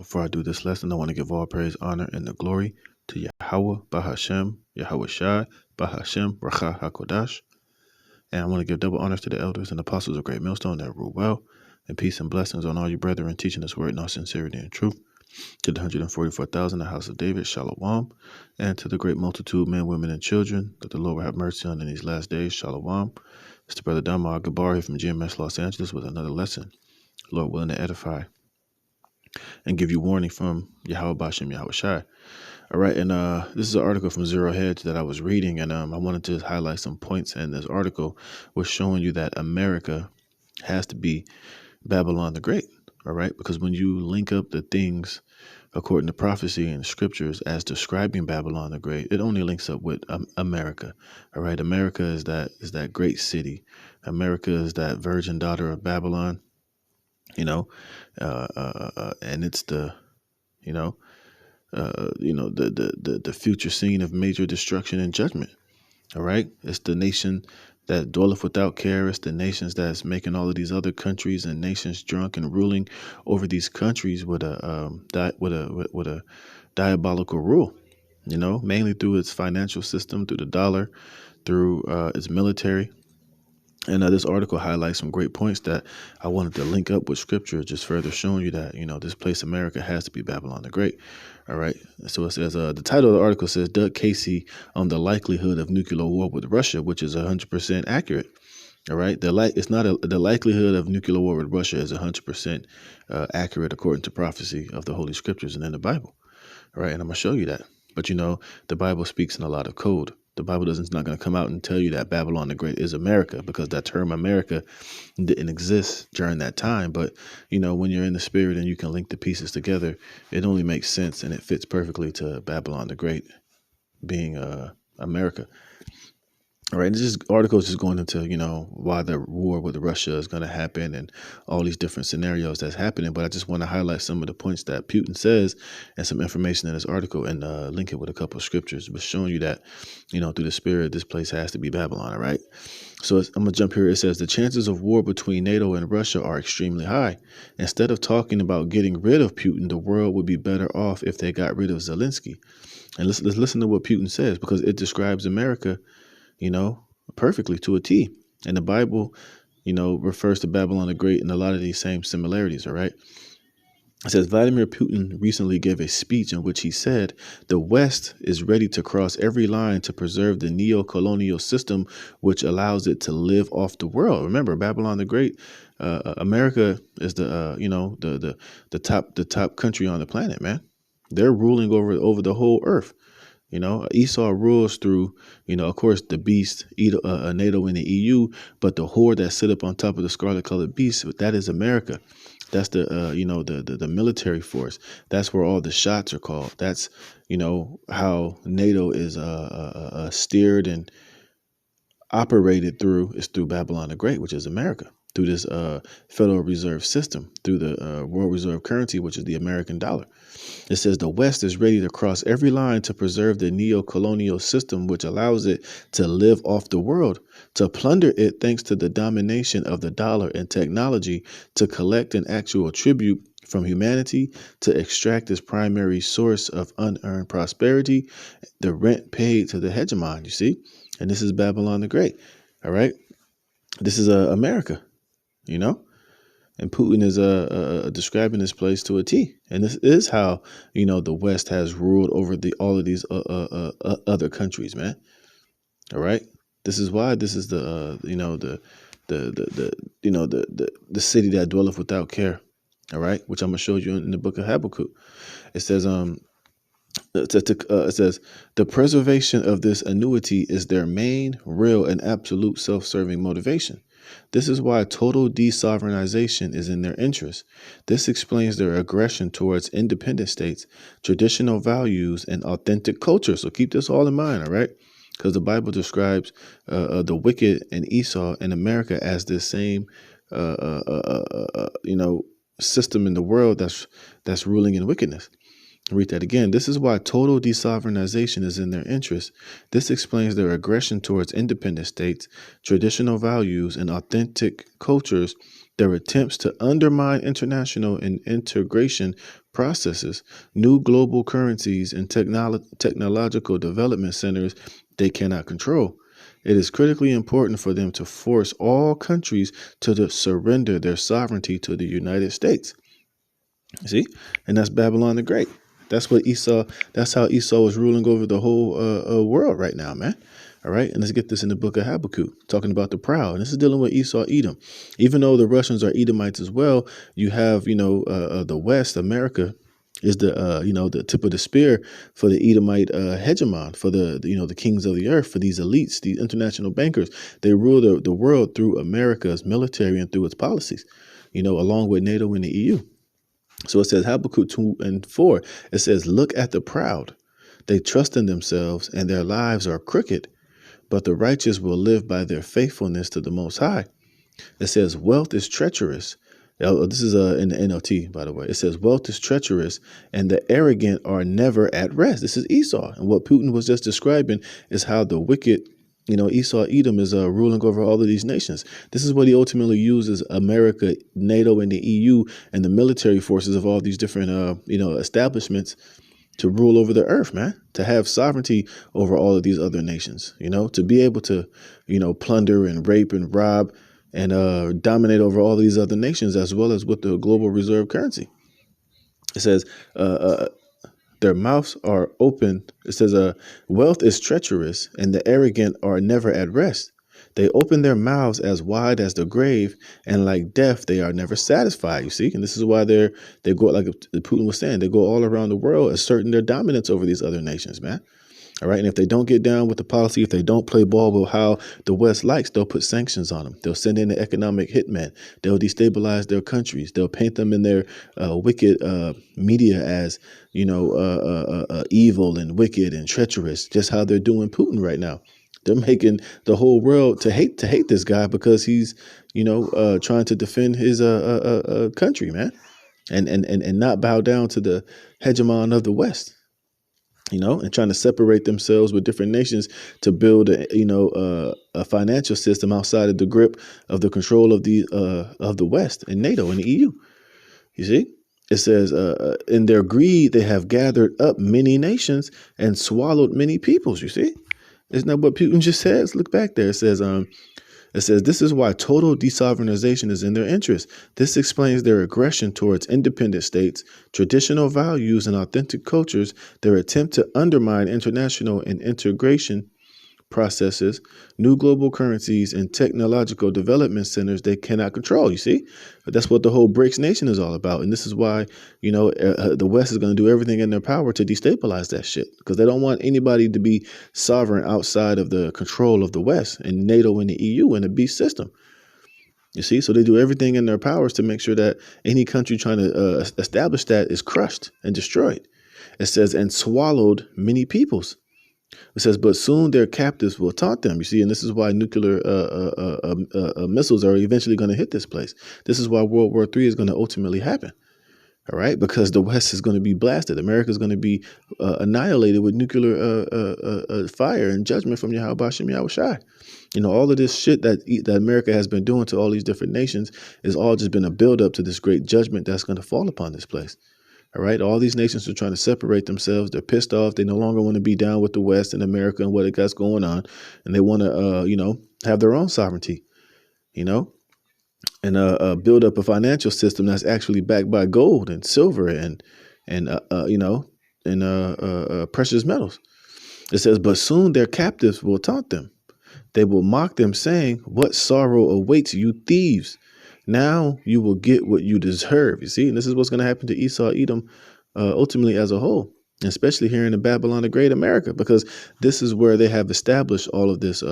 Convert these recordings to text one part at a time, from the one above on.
Before I do this lesson, I want to give all praise, honor, and the glory to Yahweh, Bahashem, Yahweh Shai, Bahashem, Racha HaKodash. And I want to give double honors to the elders and apostles of Great Millstone that rule well, and peace and blessings on all you brethren teaching this word in all sincerity and truth. To the 144,000, the house of David, Shalom. And to the great multitude, men, women, and children, that the Lord will have mercy on in these last days, Shalom. It's the brother Dhamma Gabar here from GMS Los Angeles with another lesson. Lord willing to edify and give you warning from Yahweh Bashem, Yahweh Shai. All right, and this is an article from Zero Hedge that I was reading, and I wanted to highlight some points in this article, was showing you that America has to be Babylon the Great, all right? Because when you link up the things according to prophecy and scriptures as describing Babylon the Great, it only links up with America, all right? America is that great city. America is that virgin daughter of Babylon, and it's the, the future scene of major destruction and judgment. All right. It's the nation that dwelleth without care. It's the nations that's making all of these other countries and nations drunk and ruling over these countries with a diabolical rule, mainly through its financial system, through the dollar, through its military. And this article highlights some great points that I wanted to link up with scripture, just further showing you that, this place, America, has to be Babylon the Great. All right. So it says the title of the article says Doug Casey on the likelihood of nuclear war with Russia, which is 100% accurate. All right. The likelihood of nuclear war with Russia is 100% accurate according to prophecy of the Holy Scriptures and in the Bible. All right. And I'm going to show you that. But, the Bible speaks in a lot of code. The Bible it's not going to come out and tell you that Babylon the Great is America, because that term America didn't exist during that time. But, when you're in the spirit and you can link the pieces together, it only makes sense and it fits perfectly to Babylon the Great being America. All right, this article is just going into, why the war with Russia is going to happen and all these different scenarios that's happening. But I just want to highlight some of the points that Putin says and some information in this article and link it with a couple of scriptures, but showing you that, through the spirit, this place has to be Babylon. All right. So I'm going to jump here. It says the chances of war between NATO and Russia are extremely high. Instead of talking about getting rid of Putin, the world would be better off if they got rid of Zelensky. And let's listen to what Putin says, because it describes America perfectly to a T. And the Bible, refers to Babylon the Great and a lot of these same similarities. All right. It says Vladimir Putin recently gave a speech in which he said the West is ready to cross every line to preserve the neo-colonial system, which allows it to live off the world. Remember, Babylon the Great, America is the top country on the planet, man. They're ruling over the whole earth. Esau rules through, of course, the beast, NATO and the EU, but the whore that sit up on top of the scarlet colored beast, that is America. That's the military force. That's where all the shots are called. That's, how NATO is steered and operated through Babylon the Great, which is America, through this Federal Reserve system, through the world reserve currency, which is the American dollar. It says the West is ready to cross every line to preserve the neo-colonial system, which allows it to live off the world, to plunder it thanks to the domination of the dollar and technology, to collect an actual tribute from humanity, to extract its primary source of unearned prosperity, the rent paid to the hegemon, you see? And this is Babylon the Great, all right? This is America, And Putin is describing this place to a T. And this is how, the West has ruled over all of these other countries, man. All right. This is why this is the city that dwelleth without care. All right. Which I'm going to show you in the book of Habakkuk. It says, it says the preservation of this annuity is their main, real, and absolute self-serving motivation. This is why total desovereignization is in their interest. This explains their aggression towards independent states, traditional values, and authentic culture. So keep this all in mind, all right? Because the Bible describes the wicked and Esau in America as this same, system in the world that's ruling in wickedness. Read that again. This is why total desovereignization is in their interest. This explains their aggression towards independent states, traditional values, and authentic cultures. their attempts to undermine international and integration processes, new global currencies, and technological development centers they cannot control. It is critically important for them to force all countries to surrender their sovereignty to the United States. See, and that's Babylon the Great. That's what Esau. That's how Esau is ruling over the whole world right now, man. All right, and let's get this in the book of Habakkuk, talking about the proud. And this is dealing with Esau, Edom. Even though the Russians are Edomites as well, you have the West, America, is the tip of the spear for the Edomite hegemon, for the kings of the earth, for these elites, these international bankers. They rule the world through America's military and through its policies, along with NATO and the EU. So it says Habakkuk 2:4. It says, "Look at the proud. They trust in themselves, and their lives are crooked. But the righteous will live by their faithfulness to the Most High." It says, "Wealth is treacherous." This is in the NLT, by the way. It says, "Wealth is treacherous, and the arrogant are never at rest." This is Esau. And what Putin was just describing is how the wicked, Esau, Edom, is ruling over all of these nations. This is what he ultimately uses America, NATO, and the EU, and the military forces of all these different, establishments to rule over the earth, man, to have sovereignty over all of these other nations, to be able to, plunder and rape and rob and dominate over all these other nations, as well as with the global reserve currency. It says, their mouths are open. It says, wealth is treacherous, and the arrogant are never at rest. They open their mouths as wide as the grave, and like death, they are never satisfied. You see, and this is why they go, like Putin was saying, they go all around the world asserting their dominance over these other nations, man. All right. And if they don't get down with the policy, if they don't play ball with how the West likes, they'll put sanctions on them. They'll send in the economic hitmen. They'll destabilize their countries. They'll paint them in their wicked media as, evil and wicked and treacherous, just how they're doing Putin right now. They're making the whole world to hate this guy because he's, trying to defend his country, man, and not bow down to the hegemon of the West. And trying to separate themselves with different nations to build a financial system outside of the grip of the control of the West and NATO and the EU. You see, it says, in their greed, they have gathered up many nations and swallowed many peoples. You see, isn't that what Putin just says? Look back there. It says, this is why total desovereignization is in their interest. This explains their aggression towards independent states, traditional values, and authentic cultures, their attempt to undermine international and integration processes, new global currencies, and technological development centers they cannot control. You see, but that's what the whole BRICS nation is all about. And this is why, the West is going to do everything in their power to destabilize that shit, because they don't want anybody to be sovereign outside of the control of the West and NATO and the EU and the beast system. You see, so they do everything in their powers to make sure that any country trying to establish that is crushed and destroyed. It says, and swallowed many peoples. It says, but soon their captives will taunt them. You see, and this is why nuclear missiles are eventually going to hit this place. This is why World War III is going to ultimately happen. All right, because the West is going to be blasted. America is going to be annihilated with nuclear fire and judgment from Yahweh Hashem Yahweh Shai. All of this shit that America has been doing to all these different nations is all just been a buildup to this great judgment that's going to fall upon this place. All right. All these nations are trying to separate themselves. They're pissed off. They no longer want to be down with the West and America and what it got going on. And they want to, have their own sovereignty, and build up a financial system that's actually backed by gold and silver and precious metals. It says, but soon their captives will taunt them. They will mock them, saying, what sorrow awaits you thieves? Now you will get what you deserve. You see, and this is what's going to happen to Esau, Edom, ultimately as a whole, especially here in the Babylon the Great America, because this is where they have established all of this,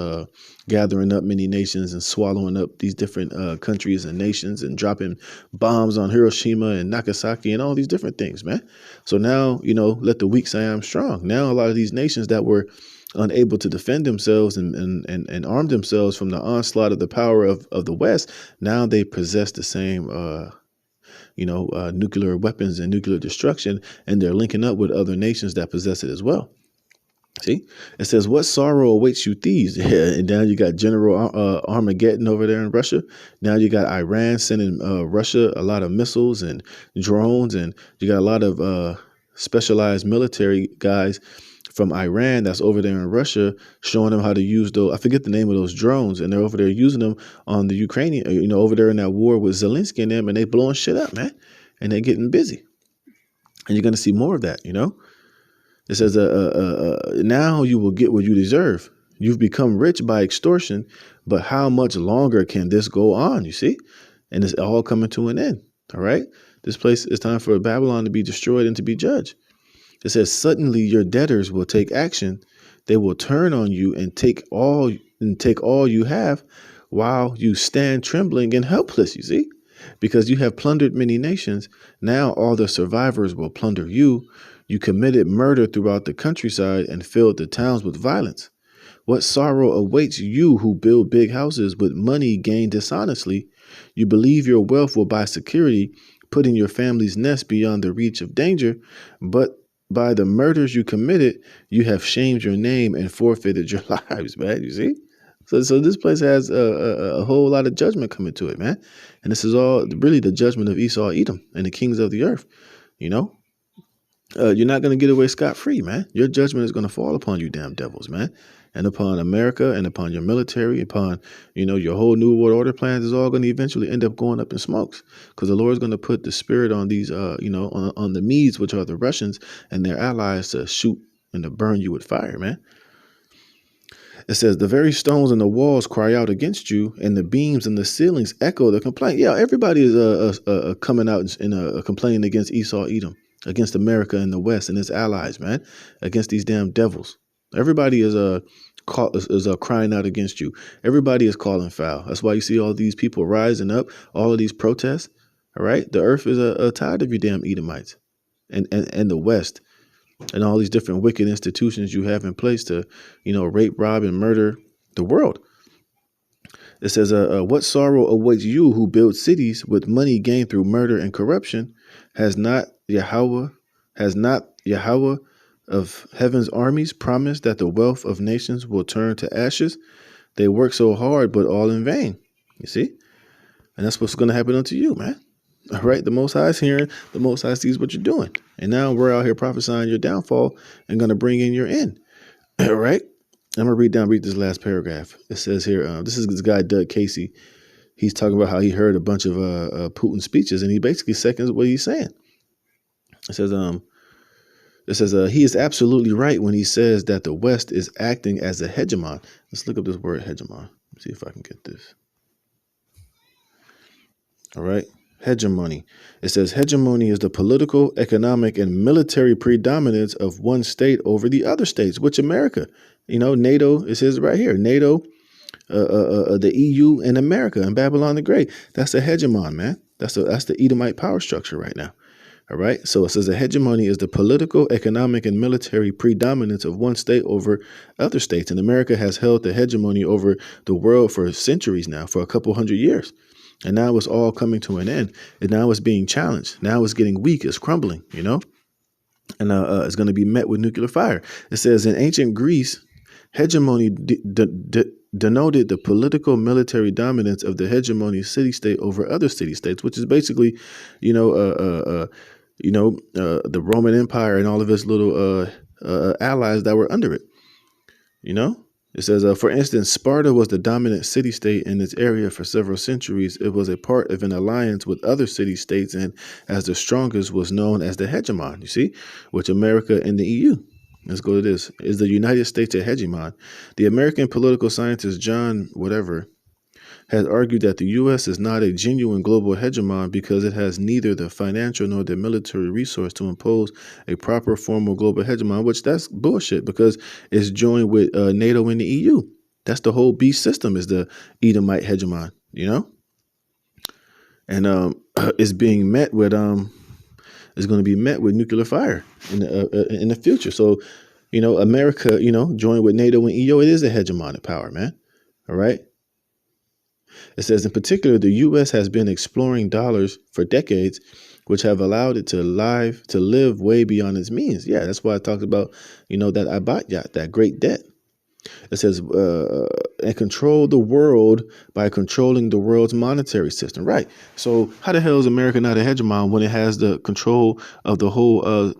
gathering up many nations and swallowing up these different countries and nations and dropping bombs on Hiroshima and Nagasaki and all these different things, man. So now, let the weak say I'm strong. Now a lot of these nations that were unable to defend themselves and arm themselves from the onslaught of the power of the West, now they possess the same nuclear weapons and nuclear destruction, and they're linking up with other nations that possess it as well. See, it says, "What sorrow awaits you, thieves?" Yeah, and now you got General Armageddon over there in Russia. Now you got Iran sending Russia a lot of missiles and drones, and you got a lot of specialized military guys from Iran that's over there in Russia, showing them how to use those. I forget the name of those drones, and they're over there using them on the Ukrainian, over there in that war with Zelensky and them, and they blowing shit up, man, and they're getting busy, and you're gonna see more of that. It says, now you will get what you deserve. You've become rich by extortion, but how much longer can this go on? You see? And it's all coming to an end. All right? This place is time for Babylon to be destroyed and to be judged. It says, suddenly your debtors will take action. They will turn on you and take all you have while you stand trembling and helpless, you see? Because you have plundered many nations, now all the survivors will plunder you. You committed murder throughout the countryside and filled the towns with violence. What sorrow awaits you who build big houses with money gained dishonestly? You believe your wealth will buy security, putting your family's nest beyond the reach of danger, but by the murders you committed, you have shamed your name and forfeited your lives, man. You see? So this place has a whole lot of judgment coming to it, man. And this is all really the judgment of Esau, Edom, and the kings of the earth. You know, you're not going to get away scot-free, man. Your judgment is going to fall upon you damn devils, man. And upon America and upon your military, upon, your whole New World Order plans is all going to eventually end up going up in smokes, because the Lord is going to put the spirit on these, on the Medes, which are the Russians and their allies, to shoot and to burn you with fire, man. It says, the very stones and the walls cry out against you, and the beams and the ceilings echo the complaint. Yeah, everybody is coming out and complaining against Esau, Edom, against America and the West and its allies, man, against these damn devils. Everybody is crying out against you. Everybody is calling foul. That's why you see all these people rising up, all of these protests. All right, the earth is tired of you damn Edomites, and the West, and all these different wicked institutions you have in place to, rape, rob, and murder the world. It says, what sorrow awaits you who build cities with money gained through murder and corruption? Has not Yahweh of heaven's armies promised that the wealth of nations will turn to ashes? They work so hard, but all in vain. You see? And that's what's going to happen unto you, man. All right, the Most High is hearing, the Most High sees what you're doing. And now we're out here prophesying your downfall and going to bring in your end. All right, I'm going to read this last paragraph. It says here, this is this guy, Doug Casey. He's talking about how he heard a bunch of Putin speeches, and he basically seconds what he's saying. It says, he is absolutely right when he says that the West is acting as a hegemon. Let's look up this word hegemon. Let's see if I can get this. All right. Hegemony. It says hegemony is the political, economic, and military predominance of one state over the other states, which America, NATO, it says right here, NATO, the EU, and America, and Babylon the Great. That's a hegemon, man. That's the Edomite power structure right now. All right. So it says a hegemony is the political, economic, and military predominance of one state over other states. And America has held the hegemony over the world for centuries now, for a couple hundred years. And now it's all coming to an end. And now it's being challenged. Now it's getting weak. It's crumbling, and it's going to be met with nuclear fire. It says in ancient Greece, hegemony denoted the political military dominance of the hegemony city-state over other city-states, which is basically, the Roman Empire and all of its little allies that were under it, It says, for instance, Sparta was the dominant city-state in its area for several centuries. It was a part of an alliance with other city-states, and as the strongest was known as the hegemon, you see, which America and the EU. Let's go to this. Is the United States a hegemon? The American political scientist John has argued that the U.S. is not a genuine global hegemon because it has neither the financial nor the military resource to impose a proper formal global hegemon, which that's bullshit because it's joined with NATO and the EU. That's the whole beast system is the Edomite hegemon, and it's being met with is going to be met with nuclear fire in the future. So, America, joined with NATO and EU, it is a hegemonic power, man. All right. It says, in particular, the U.S. has been exploring dollars for decades which have allowed it to live way beyond its means. Yeah, that's why I talked about, that abayat, that great debt. It says, and control the world by controlling the world's monetary system. Right. So how the hell is America not a hegemon when it has the control of the whole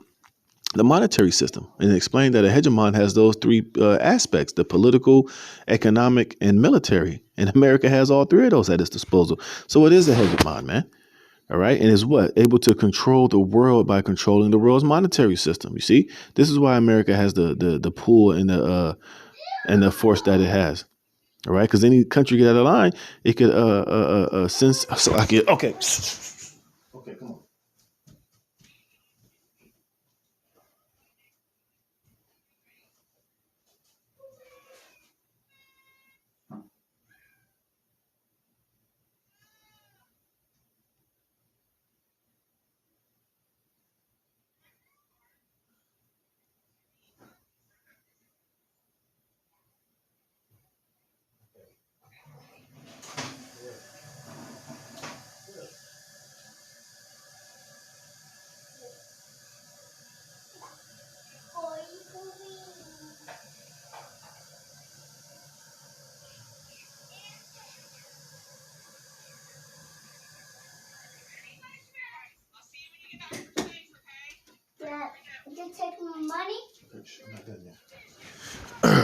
the monetary system? And explain that a hegemon has those three aspects: the political, economic, and military. And America has all three of those at its disposal. So it is a hegemon, man. All right. And is what? Able to control the world by controlling the world's monetary system. You see, this is why America has the pull and the force that it has. All right. Because any country get out of line, it could sense. So I get, okay. Okay, come on.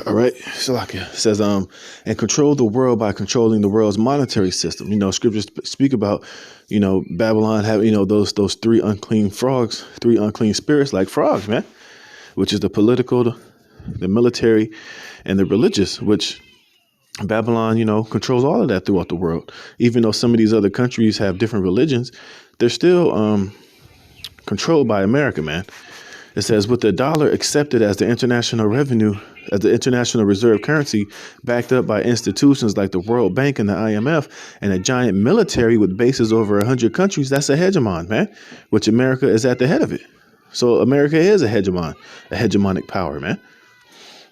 All right. Salakia says, and control the world by controlling the world's monetary system. Scriptures speak about, Babylon having, those three unclean frogs, three unclean spirits like frogs, man, which is the political, the military, and the religious, which Babylon, controls all of that throughout the world. Even though some of these other countries have different religions, they're still controlled by America, man. It says, with the dollar accepted as the international revenue, as the international reserve currency, backed up by institutions like the World Bank and the IMF, and a giant military with bases over 100 countries, that's a hegemon, man, which America is at the head of it. So America is a hegemonic power, man.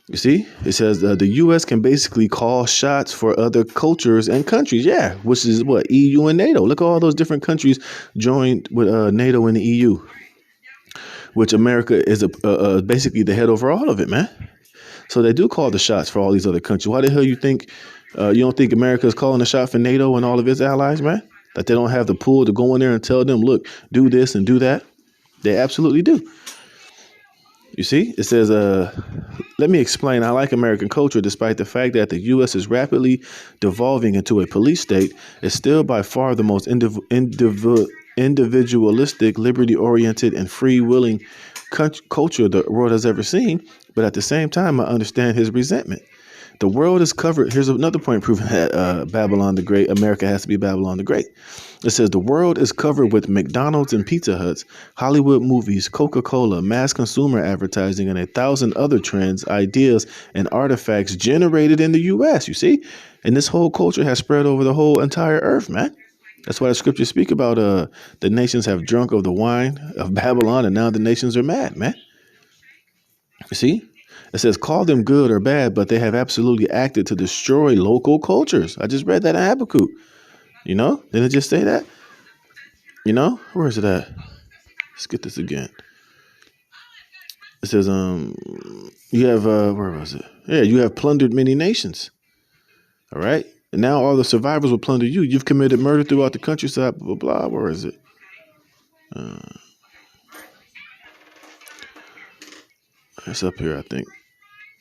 You see, it says the U.S. can basically call shots for other cultures and countries. Yeah, which is what? EU and NATO. Look at all those different countries joined with NATO and the EU, which America is basically the head over all of it, man. So they do call the shots for all these other countries. Why the hell you think you don't think America is calling the shot for NATO and all of its allies, man? That they don't have the pull to go in there and tell them, look, do this and do that? They absolutely do. You see, it says, let me explain. I like American culture, despite the fact that the U.S. is rapidly devolving into a police state. It's still by far the most individualistic, liberty-oriented, and free-willing culture the world has ever seen. But at the same time, I understand his resentment. The world is covered. Here's another point proving that Babylon the Great, America has to be Babylon the Great. It says the world is covered with McDonald's and Pizza Huts, Hollywood movies, Coca-Cola, mass consumer advertising, and 1,000 other trends, ideas, and artifacts generated in the U.S., you see? And this whole culture has spread over the whole entire earth, man. That's why the scriptures speak about the nations have drunk of the wine of Babylon, and now the nations are mad, man. You see? It says, call them good or bad, but they have absolutely acted to destroy local cultures. I just read that in Habakkuk. Didn't it just say that? Where is it at? Let's get this again. It says, you have, where was it? Yeah, you have plundered many nations. All right. And now all the survivors will plunder you. You've committed murder throughout the countryside, blah, blah, blah. Where is it? It's up here, I think.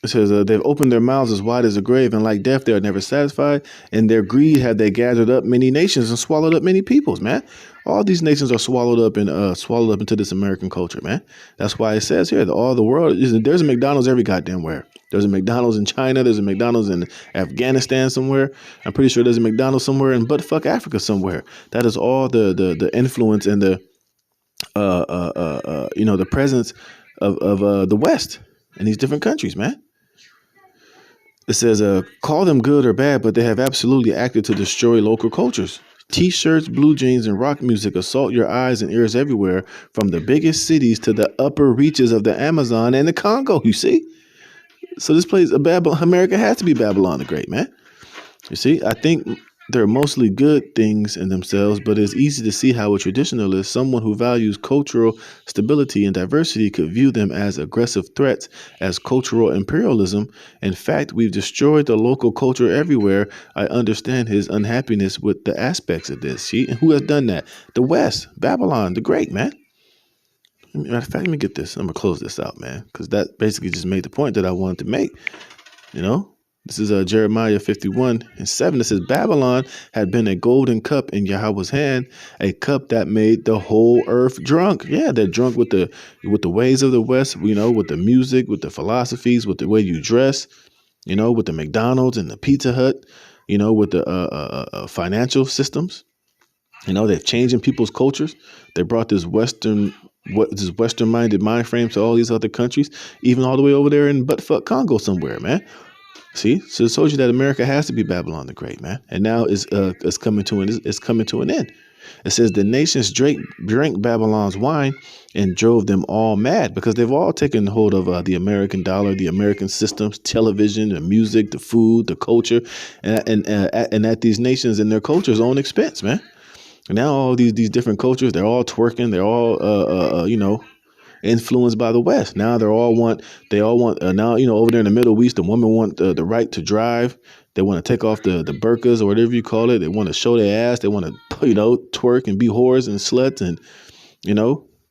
It says, they've opened their mouths as wide as a grave, and like death, they are never satisfied. In their greed have they gathered up many nations and swallowed up many peoples, man. All these nations are swallowed up into this American culture, man. That's why it says here that all the world there's a McDonald's every goddamn where. There's a McDonald's in China. There's a McDonald's in Afghanistan somewhere. I'm pretty sure there's a McDonald's somewhere in buttfuck Africa somewhere. That is all the influence and the the presence of the West in these different countries, man. It says, call them good or bad, but they have absolutely acted to destroy local cultures. T-shirts, blue jeans, and rock music assault your eyes and ears everywhere, from the biggest cities to the upper reaches of the Amazon and the Congo, you see? So this place, America has to be Babylon the Great, man. You see, I think They're mostly good things in themselves, but it's easy to see how a traditionalist, someone who values cultural stability and diversity, could view them as aggressive threats, as cultural imperialism. In fact, we've destroyed the local culture everywhere. I understand his unhappiness with the aspects of this. See, and who has done that? The West, Babylon, the Great, man. Matter of fact, let me get this. I'm gonna close this out, man, because that basically just made the point that I wanted to make. You know, this is Jeremiah 51:7. It says, Babylon had been a golden cup in Yahweh's hand, a cup that made the whole earth drunk. Yeah, they're drunk with the ways of the West, with the music, with the philosophies, with the way you dress, with the McDonald's and the Pizza Hut, with the financial systems. They're changing people's cultures. They brought this Western minded mind frame to all these other countries, even all the way over there in buttfuck Congo somewhere, man. See, so it shows you that America has to be Babylon the Great, man, and now it's coming to an end. It says the nations drank Babylon's wine and drove them all mad because they've all taken hold of the American dollar, the American systems, television, the music, the food, the culture, and at these nations and their culture's own expense, man. And now all these different cultures, they're all twerking, they're all influenced by the West. Now they all want now, over there in the Middle East, the women want the right to drive. They want to take off the burqas or whatever you call it. They want to show their ass. They want to twerk and be whores and sluts and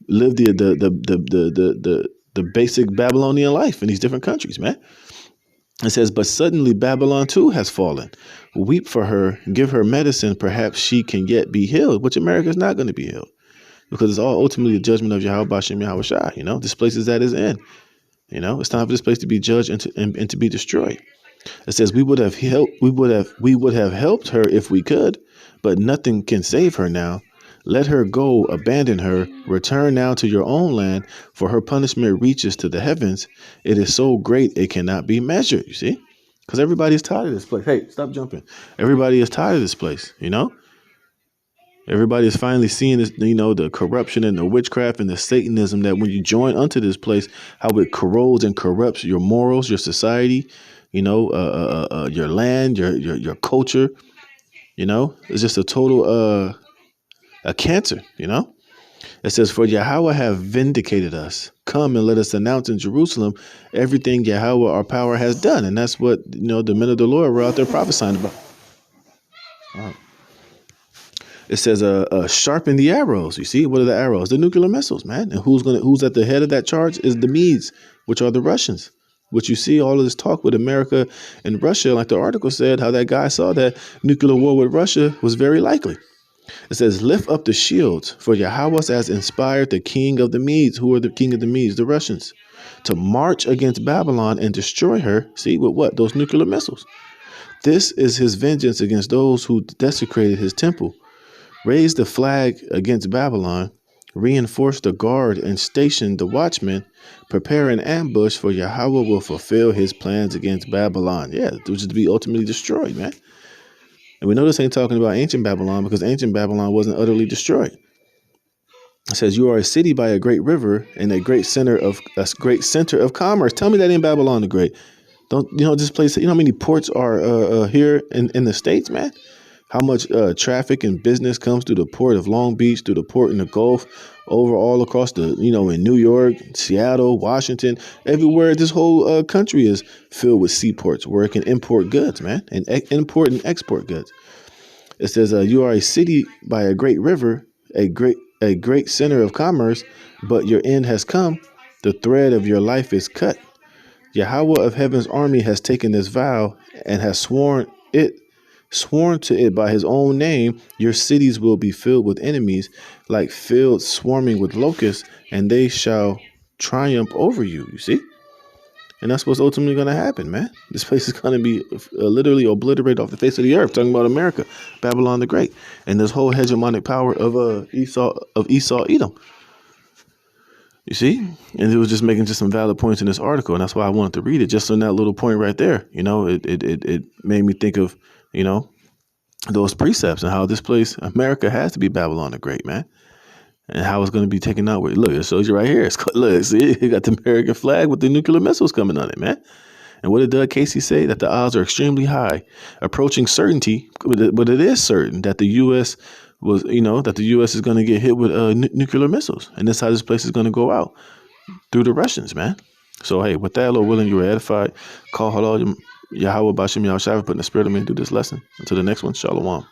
live the basic Babylonian life in these different countries, man. It says, but suddenly Babylon too has fallen. Weep for her, give her medicine, perhaps she can yet be healed, which America is not going to be healed. Because it's all ultimately the judgment of Yahweh Bashem Yahweh Shai. This place is at its end. It's time for this place to be judged and to be destroyed. It says we would have helped her if we could, but nothing can save her now. Let her go, abandon her, return now to your own land, for her punishment reaches to the heavens. It is so great it cannot be measured. You see? Because everybody is tired of this place. Hey, stop jumping. Everybody is tired of this place, Everybody is finally seeing this, the corruption and the witchcraft and the Satanism that when you join unto this place, how it corrodes and corrupts your morals, your society, your land, your culture. It's just a total a cancer. It says, for Yahweh have vindicated us. Come and let us announce in Jerusalem everything Yahweh our power has done. And that's what the men of the Lord were out there prophesying about. It says, sharpen the arrows. You see, what are the arrows? The nuclear missiles, man. And who's at the head of that charge is the Medes, which are the Russians. Which you see all of this talk with America and Russia, like the article said, how that guy saw that nuclear war with Russia was very likely. It says, lift up the shields, for Yahweh has inspired the king of the Medes. Who are the king of the Medes? The Russians. To march against Babylon and destroy her. See, with what? Those nuclear missiles. This is his vengeance against those who desecrated his temple. Raise the flag against Babylon, reinforce the guard and station the watchmen, prepare an ambush, for Yahweh will fulfill his plans against Babylon. Yeah, which is to be ultimately destroyed, man. And we know this ain't talking about ancient Babylon because ancient Babylon wasn't utterly destroyed. It says, you are a city by a great river and a great center of commerce. Tell me that ain't Babylon the Great. Don't this place, how many ports are here in the States, man? How much traffic and business comes through the port of Long Beach, through the port in the Gulf, over all across in New York, Seattle, Washington, everywhere. This whole country is filled with seaports where it can import goods, man, and import and export goods. It says, you are a city by a great river, a great center of commerce, but your end has come. The thread of your life is cut. Yahweh of heaven's army has taken this vow and has sworn to it by his own name. Your cities will be filled with enemies, like fields swarming with locusts, and they shall triumph over you. You see? And that's what's ultimately going to happen, man. This place is going to be literally obliterated off the face of the earth. Talking about America, Babylon the Great, and this whole hegemonic power of Esau, Edom. You see? And it was just making just some valid points in this article, and that's why I wanted to read it. Just on that little point right there, it made me think of those precepts and how this place, America, has to be Babylon the Great, man. And how it's going to be taken out with. Look, it shows you right here. Look, see, it got the American flag with the nuclear missiles coming on it, man. And what did Doug Casey say? That the odds are extremely high, approaching certainty, but it is certain that the U.S. that the U.S. is going to get hit with nuclear missiles, and that's how this place is going to go out, through the Russians, man. So hey, with that, Lord willing, you were edified. Call halal Yahweh Bashim Yahushua, putting the spirit of me to do this lesson. Until the next one, Shalom.